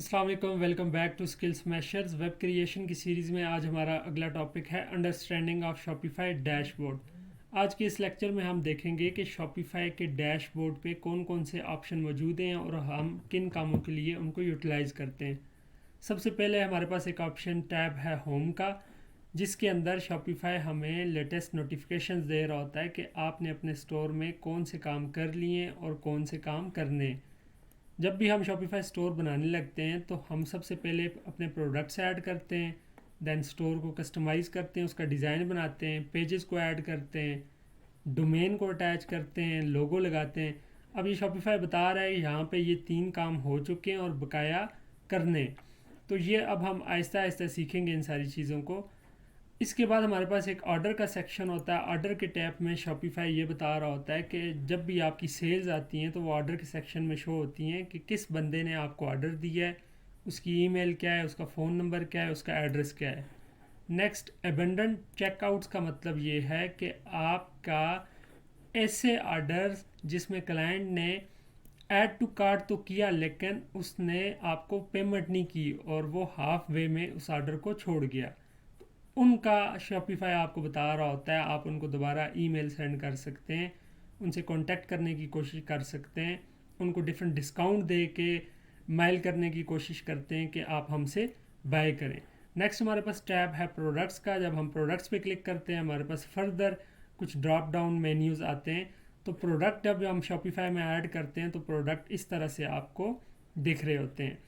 अस्सलाम वालेकुम, welcome back to Skill Smashers. Web creation की सीरीज़ में आज हमारा अगला टॉपिक है अंडरस्टैंडिंग ऑफ शॉपिफाई डैशबोर्ड। आज के इस लेक्चर में हम देखेंगे कि शॉपिफाई के डैशबोर्ड पे कौन कौन से ऑप्शन मौजूद हैं और हम किन कामों के लिए उनको यूटिलाइज़ करते हैं। सबसे पहले हमारे पास एक ऑप्शन टैब है होम का, जिसके अंदर शॉपिफाई हमें लेटेस्ट नोटिफिकेशंस दे रहा होता है कि आपने अपने स्टोर में कौन से काम कर लिए और कौन से काम करने हैं। जब भी हम शॉपिफाई स्टोर बनाने लगते हैं तो हम सबसे पहले अपने प्रोडक्ट्स ऐड करते हैं, देन स्टोर को कस्टमाइज़ करते हैं, उसका डिज़ाइन बनाते हैं, पेजेस को ऐड करते हैं, डोमेन को अटैच करते हैं, लोगो लगाते हैं। अब ये शॉपिफाई बता रहा है यहाँ पे ये 3 काम हो चुके हैं और बकाया करने। तो ये अब हम आहिस्ता आहिस्ता सीखेंगे इन सारी चीज़ों को। इसके बाद हमारे पास एक ऑर्डर का सेक्शन होता है। ऑर्डर के टैब में शॉपिफाई ये बता रहा होता है कि जब भी आपकी सेल्स आती हैं तो वो ऑर्डर के सेक्शन में शो होती हैं कि किस बंदे ने आपको ऑर्डर दिया है, उसकी ईमेल क्या है, उसका फ़ोन नंबर क्या है, उसका एड्रेस क्या है। नेक्स्ट, अबेंडेंट चेकआउट्स का मतलब ये है कि आपका ऐसे ऑर्डर्स जिसमें क्लाइंट ने ऐड टू कार्ट तो किया लेकिन उसने आपको पेमेंट नहीं की और वो हाफ वे में उस ऑर्डर को छोड़ गया, उनका शॉपिफाई आपको बता रहा होता है। आप उनको दोबारा ईमेल सेंड कर सकते हैं, उनसे कांटेक्ट करने की कोशिश कर सकते हैं, उनको डिफरेंट डिस्काउंट दे के मेल करने की कोशिश करते हैं कि आप हमसे बाय करें। नेक्स्ट हमारे पास टैब है प्रोडक्ट्स का। जब हम प्रोडक्ट्स पे क्लिक करते हैं हमारे पास फर्दर कुछ ड्रॉप डाउन मेन्यूज़ आते हैं। तो प्रोडक्ट जब हम शॉपिफाई में ऐड करते हैं तो प्रोडक्ट इस तरह से आपको दिख रहे होते हैं।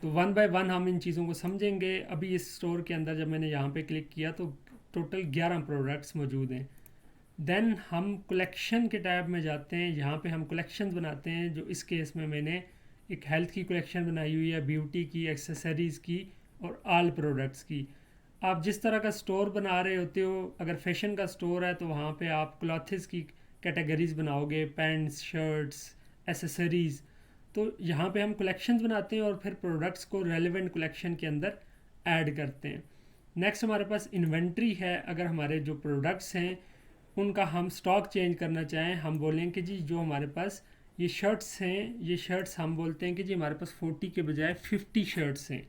तो वन बाय वन हम इन चीज़ों को समझेंगे। अभी इस स्टोर के अंदर जब मैंने यहाँ पे क्लिक किया तो टोटल 11 प्रोडक्ट्स मौजूद हैं। देन हम कलेक्शन के टैब में जाते हैं, यहाँ पे हम कलेक्शंस बनाते हैं। जो इस केस में मैंने एक हेल्थ की कलेक्शन बनाई हुई है, ब्यूटी की, एक्सेसरीज़ की और ऑल प्रोडक्ट्स की। आप जिस तरह का स्टोर बना रहे होते हो, अगर फैशन का स्टोर है तो वहाँ पे आप क्लॉथ्स की कैटेगरीज बनाओगे, पैंट्स, शर्ट्स, एसेसरीज़। तो यहाँ पे हम कलेक्शंस बनाते हैं और फिर प्रोडक्ट्स को रेलेवेंट कलेक्शन के अंदर ऐड करते हैं। नेक्स्ट हमारे पास इन्वेंट्री है। अगर हमारे जो प्रोडक्ट्स हैं उनका हम स्टॉक चेंज करना चाहें, हम बोलें कि जी जो हमारे पास ये शर्ट्स हैं, ये शर्ट्स हम बोलते हैं कि जी हमारे पास 40 के बजाय 50 शर्ट्स हैं,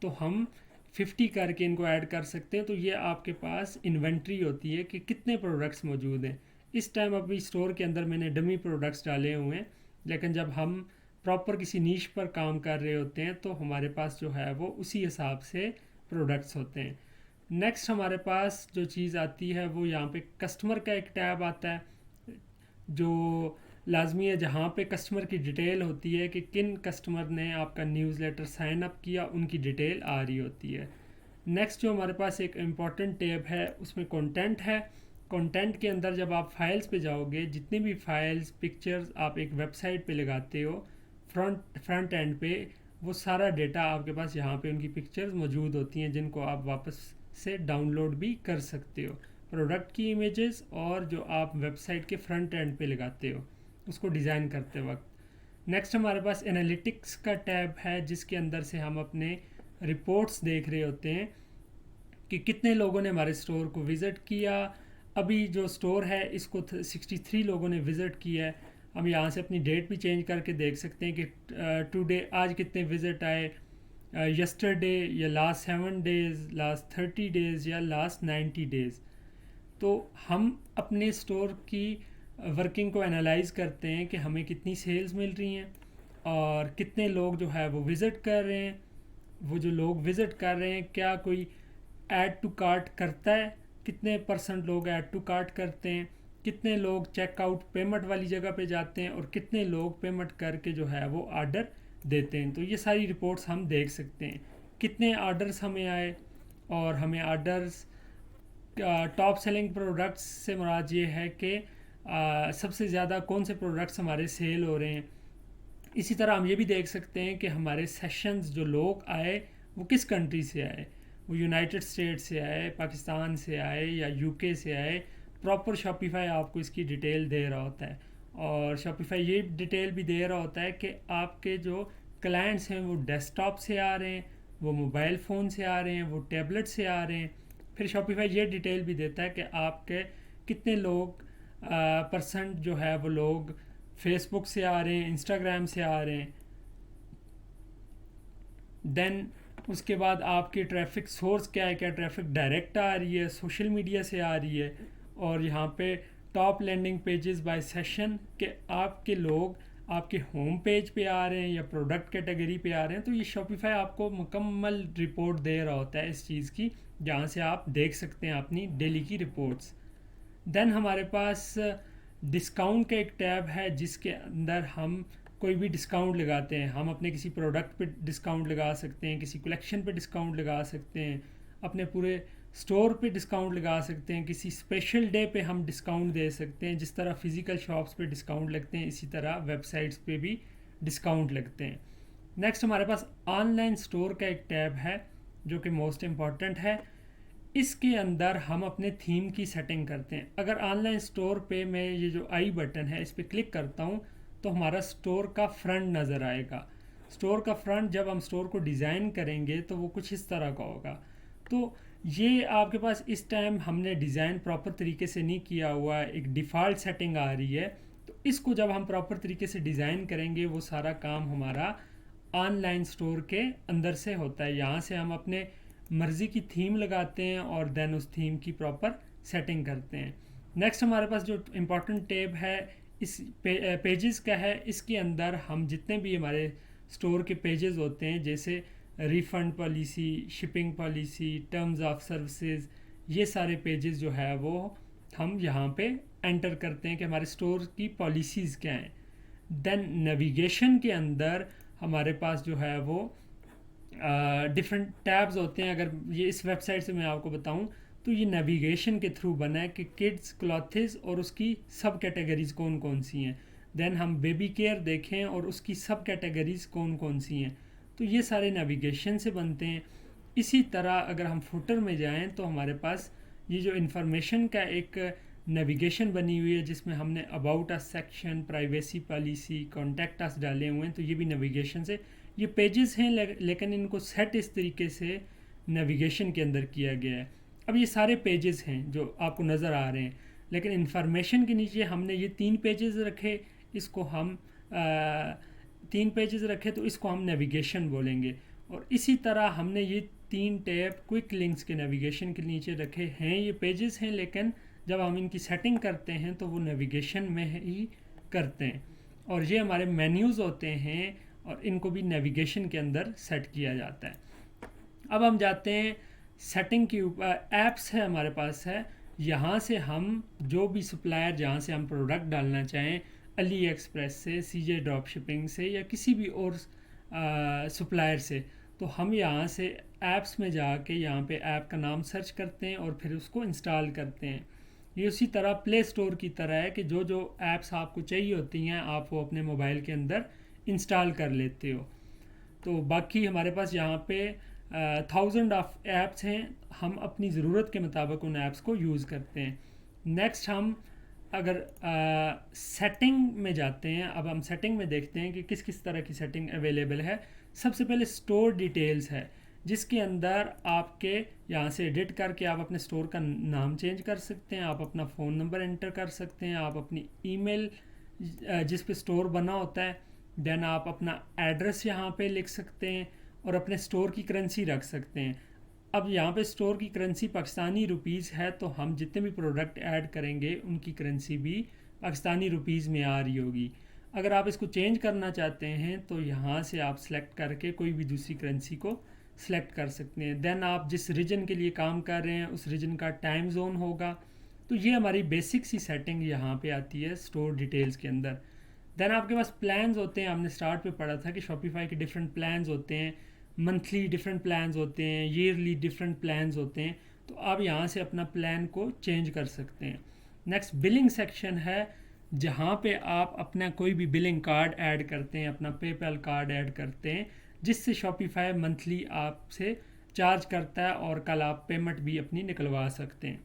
तो हम 50 करके इनको ऐड कर सकते हैं। तो ये आपके पास इन्वेंट्री होती है कि कितने प्रोडक्ट्स मौजूद हैं। इस टाइम अभी स्टोर के अंदर मैंने डमी प्रोडक्ट्स डाले हुए हैं, लेकिन जब हम प्रॉपर किसी नीश पर काम कर रहे होते हैं तो हमारे पास जो है वो उसी हिसाब से प्रोडक्ट्स होते हैं। नेक्स्ट हमारे पास जो चीज़ आती है वो यहाँ पे कस्टमर का एक टैब आता है जो लाजमी है, जहाँ पे कस्टमर की डिटेल होती है कि किन कस्टमर ने आपका न्यूज़लेटर साइन अप किया, उनकी डिटेल आ रही होती है। नेक्स्ट जो हमारे पास एक इम्पॉर्टेंट टैब है उसमें कंटेंट है। कंटेंट के अंदर जब आप फाइल्स पे जाओगे, जितनी भी फाइल्स पिक्चर्स आप एक वेबसाइट पे लगाते हो फ्रंट एंड पे, वो सारा डेटा आपके पास यहाँ पे उनकी पिक्चर्स मौजूद होती हैं जिनको आप वापस से डाउनलोड भी कर सकते हो। प्रोडक्ट की इमेजेस और जो आप वेबसाइट के फ्रंट एंड पे लगाते हो उसको डिज़ाइन करते वक्त। नेक्स्ट हमारे पास एनालिटिक्स का टैब है जिसके अंदर से हम अपने रिपोर्ट्स देख रहे होते हैं कि कितने लोगों ने हमारे स्टोर को विज़िट किया। अभी जो स्टोर है इसको 63 लोगों ने विज़िट किया है। हम यहाँ से अपनी डेट भी चेंज करके देख सकते हैं कि टुडे आज कितने विज़िट आए, यस्टरडे या लास्ट 7 डेज़, लास्ट 30 डेज़ या लास्ट 90 डेज़। तो हम अपने स्टोर की वर्किंग को एनालाइज करते हैं कि हमें कितनी सेल्स मिल रही हैं और कितने लोग जो है वो विज़िट कर रहे हैं। वो जो लोग विज़िट कर रहे हैं क्या कोई ऐड टू कार्ट करता है, कितने परसेंट लोग ऐड टू कार्ट करते हैं, कितने लोग चेकआउट पेमेंट वाली जगह पे जाते हैं और कितने लोग पेमेंट करके जो है वो ऑर्डर देते हैं। तो ये सारी रिपोर्ट्स हम देख सकते हैं, कितने ऑर्डर्स हमें आए और हमें ऑर्डर्स टॉप सेलिंग प्रोडक्ट्स से मुराद ये है कि सबसे ज़्यादा कौन से प्रोडक्ट्स हमारे सेल हो रहे हैं। इसी तरह हम ये भी देख सकते हैं कि हमारे सेशंस जो लोग आए वो किस कंट्री से आए, वो यूनाइटेड स्टेट से आए, पाकिस्तान से आए या यूके से आए। प्रॉपर शॉपिफाई आपको इसकी डिटेल दे रहा होता है और शॉपिफाई ये डिटेल भी दे रहा होता है कि आपके जो क्लाइंट्स हैं वो डेस्कटॉप से आ रहे हैं, वो मोबाइल फ़ोन से आ रहे हैं, वो टैबलेट से आ रहे हैं। फिर शॉपिफाई ये डिटेल भी देता है कि आपके कितने लोग परसेंट जो है वो लोग फेसबुक से आ रहे हैं, इंस्टाग्राम से आ रहे हैं। देन उसके बाद आपकी ट्रैफिक सोर्स क्या है, क्या ट्रैफिक डायरेक्ट आ रही है, सोशल मीडिया से आ रही है, और यहाँ पे top landing pages by session के आपके लोग आपके होम पेज पे आ रहे हैं या प्रोडक्ट कैटेगरी पे आ रहे हैं। तो ये शॉपिफाई आपको मुकम्मल रिपोर्ट दे रहा होता है इस चीज़ की, जहाँ से आप देख सकते हैं अपनी डेली की रिपोर्ट्स। देन हमारे पास डिस्काउंट का एक टैब है जिसके अंदर हम कोई भी डिस्काउंट लगाते हैं। हम अपने किसी प्रोडक्ट पे डिस्काउंट लगा सकते हैं, किसी कलेक्शन पे डिस्काउंट लगा सकते हैं, अपने पूरे स्टोर पे डिस्काउंट लगा सकते हैं, किसी स्पेशल डे पे हम डिस्काउंट दे सकते हैं। जिस तरह फ़िज़िकल शॉप्स पे डिस्काउंट लगते हैं, इसी तरह वेबसाइट्स पे भी डिस्काउंट लगते हैं। नेक्स्ट हमारे पास ऑनलाइन स्टोर का एक टैब है जो कि मोस्ट इम्पॉर्टेंट है। इसके अंदर हम अपने थीम की सेटिंग करते हैं। अगर ऑनलाइन स्टोर पे मैं ये जो आई बटन है इस पर क्लिक करता हूँ तो हमारा स्टोर का फ्रंट नज़र आएगा। स्टोर का फ्रंट जब हम स्टोर को डिज़ाइन करेंगे तो वो कुछ इस तरह का होगा। तो ये आपके पास इस टाइम हमने डिज़ाइन प्रॉपर तरीके से नहीं किया हुआ है, एक डिफ़ॉल्ट सेटिंग आ रही है। तो इसको जब हम प्रॉपर तरीके से डिज़ाइन करेंगे वो सारा काम हमारा ऑनलाइन स्टोर के अंदर से होता है। यहाँ से हम अपने मर्ज़ी की थीम लगाते हैं और देन उस थीम की प्रॉपर सेटिंग करते हैं। नेक्स्ट हमारे पास जो इम्पॉर्टेंट टैब है इस पेजेस का है। इसके अंदर हम जितने भी हमारे स्टोर के पेजेस होते हैं, जैसे refund policy, shipping policy, terms of services, ये सारे पेजेस जो है वो हम यहाँ पे एंटर करते हैं कि हमारे स्टोर की पॉलिसीज़ क्या हैं। देन नेविगेशन के अंदर हमारे पास जो है वो डिफरेंट टैब्स होते हैं। अगर ये इस वेबसाइट से मैं आपको बताऊं तो ये नेविगेशन के थ्रू बना है कि किड्स क्लॉथेस और उसकी सब कैटेगरीज कौन कौन सी हैं। देन हम बेबी केयर देखें और उसकी सब कैटेगरीज कौन कौन सी हैं। तो ये सारे नेविगेशन से बनते हैं। इसी तरह अगर हम फुटर में जाएं तो हमारे पास ये जो इन्फॉर्मेशन का एक नेविगेशन बनी हुई है जिसमें हमने about us section, privacy policy, contact us डाले हुए हैं। तो ये भी नेविगेशन से ये पेजेस हैं, लेकिन इनको सेट इस तरीके से नेविगेशन के अंदर किया गया है। अब ये सारे पेजेस हैं जो आपको नज़र आ रहे हैं, लेकिन इन्फॉर्मेशन के नीचे हमने ये 3 पेजेस रखे। इसको हम 3 पेजेस रखे तो इसको हम नेविगेशन बोलेंगे। और इसी तरह हमने ये 3 टैब क्विक लिंक्स के नेविगेशन के नीचे रखे हैं। ये पेजेस हैं, लेकिन जब हम इनकी सेटिंग करते हैं तो वो नेविगेशन में ही करते हैं। और ये हमारे मेन्यूज़ होते हैं और इनको भी नेविगेशन के अंदर सेट किया जाता है। अब हम जाते हैं सेटिंग के ऊपर। ऐप्स है हमारे पास है, यहाँ से हम जो भी सप्लायर जहाँ से हम प्रोडक्ट डालना चाहें, अली एक्सप्रेस से, सीजे ड्रॉप शिपिंग से या किसी भी और सप्लायर से, तो हम यहाँ से ऐप्स में जाके यहाँ पे ऐप का नाम सर्च करते हैं और फिर उसको इंस्टॉल करते हैं। ये उसी तरह प्ले स्टोर की तरह है कि जो जो ऐप्स आपको चाहिए होती हैं आप वो अपने मोबाइल के अंदर इंस्टॉल कर लेते हो। तो बाकी हमारे पास यहाँ पे 1000 ऑफ ऐप्स हैं। हम अपनी ज़रूरत के मुताबिक उन ऐप्स को यूज़ करते हैं। नेक्स्ट हम अगर सेटिंग में जाते हैं, अब हम सेटिंग में देखते हैं कि किस किस तरह की सेटिंग अवेलेबल है। सबसे पहले स्टोर डिटेल्स है, जिसके अंदर आपके यहाँ से एडिट करके आप अपने स्टोर का नाम चेंज कर सकते हैं, आप अपना फ़ोन नंबर एंटर कर सकते हैं, आप अपनी ईमेल जिस पे स्टोर बना होता है, देन आप अपना एड्रेस यहाँ पे लिख सकते हैं और अपने स्टोर की करेंसी रख सकते हैं। अब यहाँ पे स्टोर की करेंसी पाकिस्तानी रुपीज़ है, तो हम जितने भी प्रोडक्ट ऐड करेंगे उनकी करेंसी भी पाकिस्तानी रुपीज़ में आ रही होगी। अगर आप इसको चेंज करना चाहते हैं तो यहाँ से आप सेलेक्ट करके कोई भी दूसरी करेंसी को सिलेक्ट कर सकते हैं। देन आप जिस रीजन के लिए काम कर रहे हैं उस रीजन का टाइम जोन होगा। तो ये हमारी बेसिक सी सेटिंग यहाँ पे आती है स्टोर डिटेल्स के अंदर। देन आपके पास प्लान्स होते हैं। हमने स्टार्ट पे पढ़ा था कि शॉपिफाई के डिफरेंट प्लान्स होते हैं, मंथली डिफरेंट प्लान्स होते हैं, ईयरली डिफरेंट प्लान्स होते हैं। तो आप यहाँ से अपना प्लान को चेंज कर सकते हैं। नेक्स्ट बिलिंग सेक्शन है, जहाँ पे आप अपना कोई भी बिलिंग कार्ड ऐड करते हैं, अपना पेपैल कार्ड ऐड करते हैं, जिससे शॉपिफाई मंथली आपसे चार्ज करता है और कल आप पेमेंट भी अपनी निकलवा सकते हैं।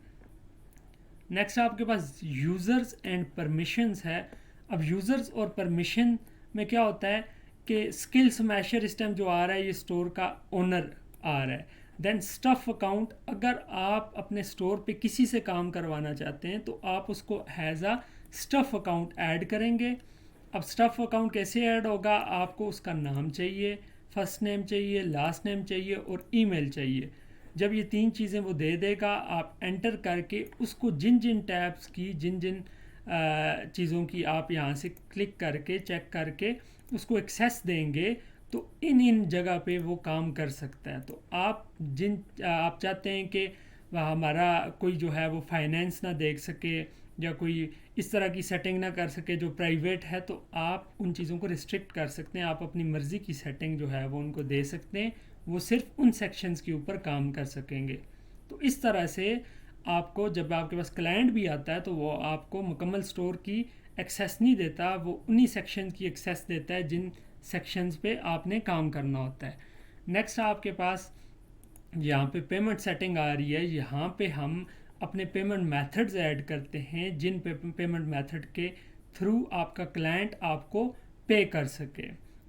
नेक्स्ट आपके पास यूज़र्स एंड परमिशंस है। अब यूज़र्स और परमिशन में क्या होता है कि स्किल स्मैशर इस टाइम जो आ रहा है ये स्टोर का ओनर आ रहा है। देन स्टफ़ अकाउंट, अगर आप अपने स्टोर पे किसी से काम करवाना चाहते हैं तो आप उसको has a stuff account add करेंगे। अब स्टफ़ अकाउंट कैसे ऐड होगा, आपको उसका नाम चाहिए, फर्स्ट नेम चाहिए, लास्ट नेम चाहिए और ईमेल चाहिए। जब ये 3 चीज़ें वो दे देगा, आप एंटर करके उसको जिन जिन टैब्स की, जिन जिन चीज़ों की आप यहाँ से क्लिक करके चेक करके उसको एक्सेस देंगे, तो इन इन जगह पे वो काम कर सकता है। तो आप चाहते हैं कि हमारा कोई जो है वो फाइनेंस ना देख सके या कोई इस तरह की सेटिंग ना कर सके जो प्राइवेट है, तो आप उन चीज़ों को रिस्ट्रिक्ट कर सकते हैं। आप अपनी मर्ज़ी की सेटिंग जो है वो उनको दे सकते हैं, वो सिर्फ उन सेक्शंस के ऊपर काम कर सकेंगे। तो इस तरह से आपको जब आपके पास क्लाइंट भी आता है तो वो आपको मुकम्मल स्टोर की एक्सेस नहीं देता, वो उन्हीं सेक्शन की एक्सेस देता है जिन सेक्शंस पे आपने काम करना होता है। नेक्स्ट आपके पास यहाँ पे पेमेंट सेटिंग आ रही है। यहाँ पे हम अपने पेमेंट मेथड्स ऐड करते हैं जिन पेमेंट मेथड के थ्रू आपका क्लाइंट आपको पे कर सके।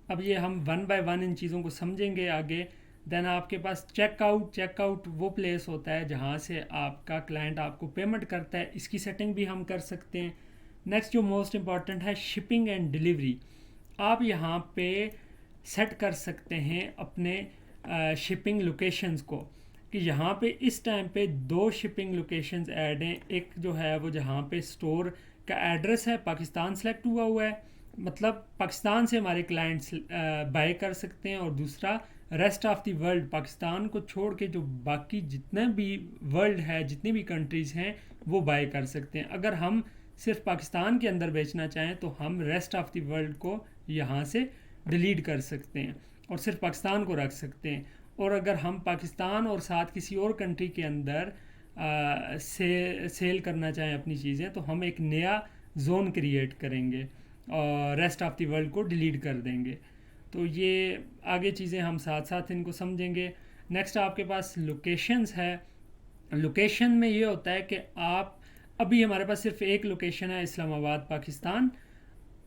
अब ये हम वन बाय वन इन चीज़ों को समझेंगे आगे। देन आपके पास चेकआउट वो प्लेस होता है जहाँ से आपका क्लाइंट आपको पेमेंट करता है, इसकी सेटिंग भी हम कर सकते हैं। नेक्स्ट जो मोस्ट इम्पॉर्टेंट है शिपिंग एंड डिलीवरी। आप यहाँ पे सेट कर सकते हैं अपने शिपिंग लोकेशंस को कि यहाँ पे इस टाइम पे 2 शिपिंग लोकेशंस ऐड हैं। एक जो है वो जहाँ पे स्टोर का एड्रेस है पाकिस्तान सेलेक्ट हुआ है, मतलब पाकिस्तान से हमारे क्लाइंट्स बाय कर सकते हैं, और दूसरा rest of the world, Pakistan को छोड़ के जो बाकी जितने भी वर्ल्ड है, जितनी भी कंट्रीज़ हैं वो बाय कर सकते हैं। अगर हम सिर्फ पाकिस्तान के अंदर बेचना चाहें तो हम रेस्ट ऑफ द वर्ल्ड को यहाँ से डिलीट कर सकते हैं और सिर्फ पाकिस्तान को रख सकते हैं। और अगर हम पाकिस्तान और साथ किसी और कंट्री के अंदर सेल करना चाहें अपनी चीज़ें, तो हम एक नया जोन क्रिएट करेंगे और रेस्ट ऑफ द वर्ल्ड को डिलीट कर देंगे। तो ये आगे चीज़ें हम साथ साथ इनको समझेंगे। नेक्स्ट आपके पास लोकेशंस है। लोकेशन में ये होता है कि आप अभी हमारे पास सिर्फ एक लोकेशन है इस्लामाबाद पाकिस्तान।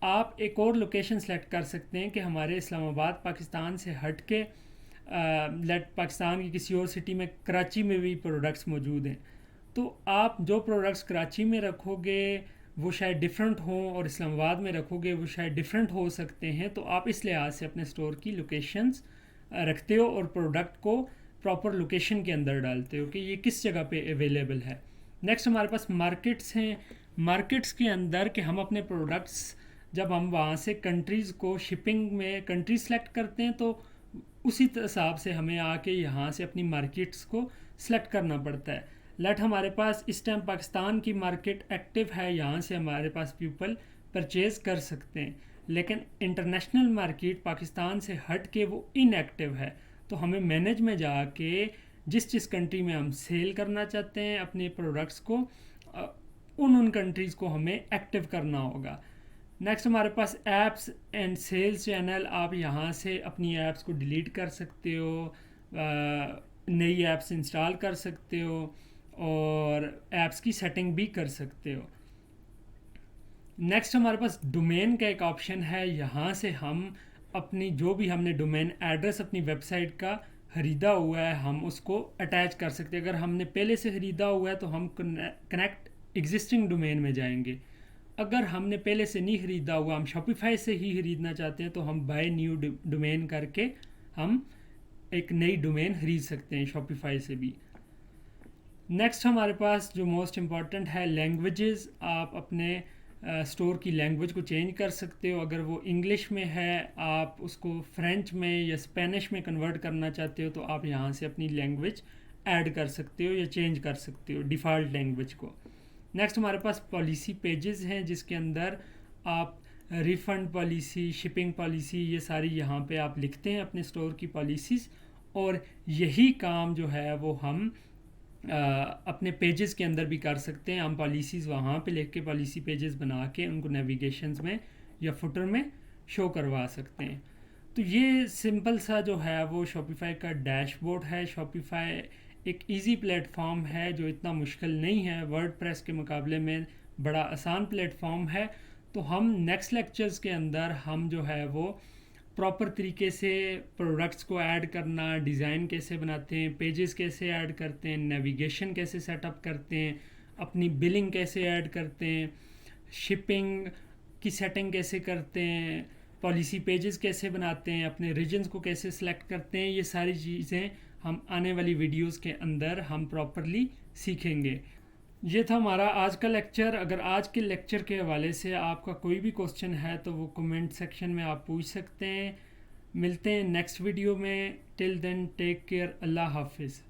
आप एक और लोकेशन सेलेक्ट कर सकते हैं कि हमारे इस्लामाबाद पाकिस्तान से हट के लेट पाकिस्तान की किसी और सिटी में, कराची में भी प्रोडक्ट्स मौजूद हैं। तो आप जो प्रोडक्ट्स कराची में रखोगे वो शायद डिफरेंट हों और इस्लामाबाद में रखोगे वो शायद डिफरेंट हो सकते हैं। तो आप इस लिहाज से अपने स्टोर की लोकेशंस रखते हो और प्रोडक्ट को प्रॉपर लोकेशन के अंदर डालते हो कि ये किस जगह पे अवेलेबल है। नेक्स्ट हमारे पास मार्केट्स हैं। मार्केट्स के अंदर कि हम अपने प्रोडक्ट्स जब हम वहाँ से कंट्रीज़ को शिपिंग में कंट्री सेलेक्ट करते हैं तो उसी हिसाब से हमें आके यहाँ से अपनी मार्केट्स को सिलेक्ट करना पड़ता है। लेट हमारे पास इस टाइम पाकिस्तान की मार्केट एक्टिव है, यहाँ से हमारे पास पीपल परचेज़ कर सकते हैं, लेकिन इंटरनेशनल मार्केट पाकिस्तान से हट के वो इनएक्टिव है। तो हमें मैनेज में जाके जिस कंट्री में हम सेल करना चाहते हैं अपने प्रोडक्ट्स को, उन कंट्रीज़ को हमें एक्टिव करना होगा। नेक्स्ट हमारे पास ऐप्स एंड सेल्स चैनल। आप यहाँ से अपनी ऐप्स को डिलीट कर सकते हो, नई ऐप्स इंस्टॉल कर सकते हो और ऐप्स की सेटिंग भी कर सकते हो। नेक्स्ट हमारे पास डोमेन का एक ऑप्शन है। यहाँ से हम अपनी जो भी हमने डोमेन एड्रेस अपनी वेबसाइट का ख़रीदा हुआ है हम उसको अटैच कर सकते हैं। अगर हमने पहले से ख़रीदा हुआ है तो हम कनेक्ट एग्जिस्टिंग डोमेन में जाएंगे। अगर हमने पहले से नहीं ख़रीदा हुआ, हम शॉपिफाई से ही ख़रीदना चाहते हैं, तो हम बाय न्यू डोमेन करके हम एक नई डोमेन ख़रीद सकते हैं शॉपिफाई से भी। नेक्स्ट हमारे पास जो मोस्ट इम्पॉर्टेंट है लैंग्वेजेस। आप अपने स्टोर की लैंग्वेज को चेंज कर सकते हो। अगर वो इंग्लिश में है आप उसको फ्रेंच में या स्पेनिश में कन्वर्ट करना चाहते हो तो आप यहाँ से अपनी लैंग्वेज ऐड कर सकते हो या चेंज कर सकते हो डिफ़ॉल्ट लैंग्वेज को। नेक्स्ट हमारे पास पॉलिसी पेजेस हैं जिसके अंदर आप रिफ़ंड पॉलिसी, शिपिंग पॉलिसी, ये सारी यहाँ पे आप लिखते हैं अपने स्टोर की पॉलिसीज़, और यही काम जो है वो हम अपने पेजेस के अंदर भी कर सकते हैं। हम पॉलिसीज़ वहाँ पे लिख के पॉलिसी पेजेस बना के उनको नेविगेशंस में या फुटर में शो करवा सकते हैं। तो ये सिंपल सा जो है वो शॉपिफाई का डैशबोर्ड है। शॉपिफाई एक इजी प्लेटफॉर्म है जो इतना मुश्किल नहीं है, वर्डप्रेस के मुकाबले में बड़ा आसान प्लेटफॉर्म है। तो हम नेक्स्ट लेक्चर्स के अंदर हम जो है वो प्रॉपर तरीके से प्रोडक्ट्स को ऐड करना, डिज़ाइन कैसे बनाते हैं, पेजेस कैसे ऐड करते हैं, नेविगेशन कैसे सेटअप करते हैं, अपनी बिलिंग कैसे ऐड करते हैं, शिपिंग की सेटिंग कैसे करते हैं, पॉलिसी पेजेस कैसे बनाते हैं, अपने रीजन्स को कैसे सिलेक्ट करते हैं, ये सारी चीज़ें हम आने वाली वीडियोस के अंदर हम प्रॉपरली सीखेंगे। ये था हमारा आज का लेक्चर। अगर आज के लेक्चर के हवाले से आपका कोई भी क्वेश्चन है तो वो कमेंट सेक्शन में आप पूछ सकते हैं। मिलते हैं नेक्स्ट वीडियो में। टिल देन टेक केयर, अल्लाह हाफिज़।